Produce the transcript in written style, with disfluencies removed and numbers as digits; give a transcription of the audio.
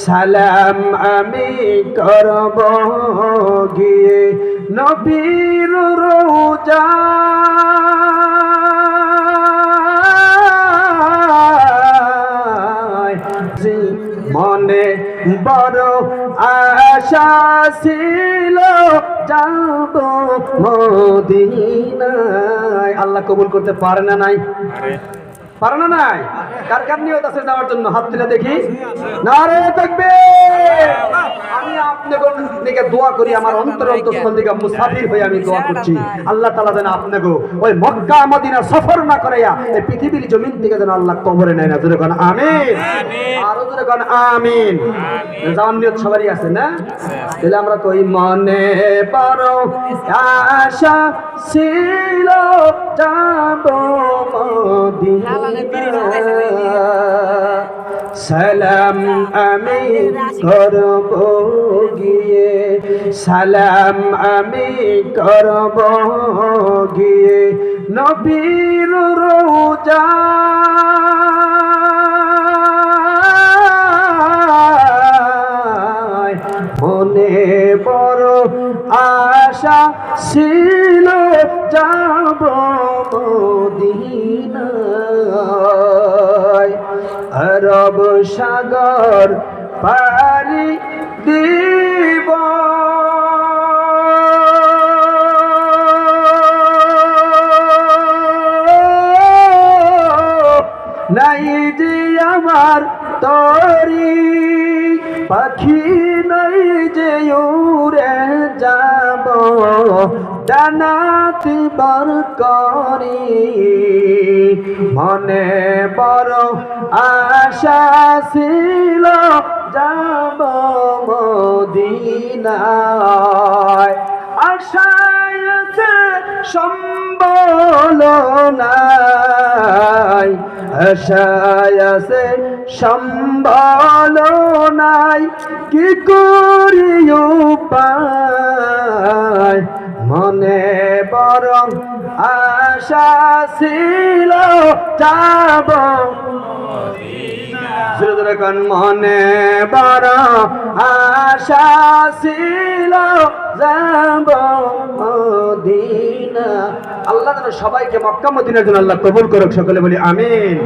সালাম আমি করব গিয়ে নবীর রওজা মনে বড় আশা ছিল যাব মদিনায়। আল্লাহ কবুল করতে পারে না নাই? পারে না নাই? কার কার নিয়ত আছে যাওয়ার জন্য? হাত তুলে দেখি। নারে তাকবীর! আমি আপনাদের দিকে দোয়া করি, আমার অন্তরস্থল থেকে মুসাফির হয়ে আমি দোয়া করছি, আল্লাহ তাআলা যেন আপনাকে ওই মক্কা মদিনা সফর না করাইয়া এই পৃথিবীর জমিন থেকে যেন আল্লাহ কবরে নেয় না। জোরে কোন আমিন। আরো জোরে কোন আমিন। যাওয়ার নিয়ত সবারই আছে না? তাহলে আমরা কই মনে বড় আশা ছিল যাব মদিনায়। সালাম আমি করব গিয়ে, সালাম আমি করব গিয়ে নবীর রওজা মনে বড় আশা ছিল যাব মদিনায়। আরব সাগর পাড়ি দিব নাই যে আমার তরি পাখি নাই যে উড়ে যাব জান্নাতে বার করি। মনে বড় আশা ছিল যাব মদিনায়। আশায় আছে সম্বল নাই, আশায় আছে সম্বল নাই, কি করি উপায়। মনে বড় আশা ছিল যাব মনে বড় আশা ছিল যাব মদিনা। আল্লাহ যেন সবাইকে মক্কা মদিনার জন্য আল্লাহ কবুল করুক। সকলে বলি আমিন।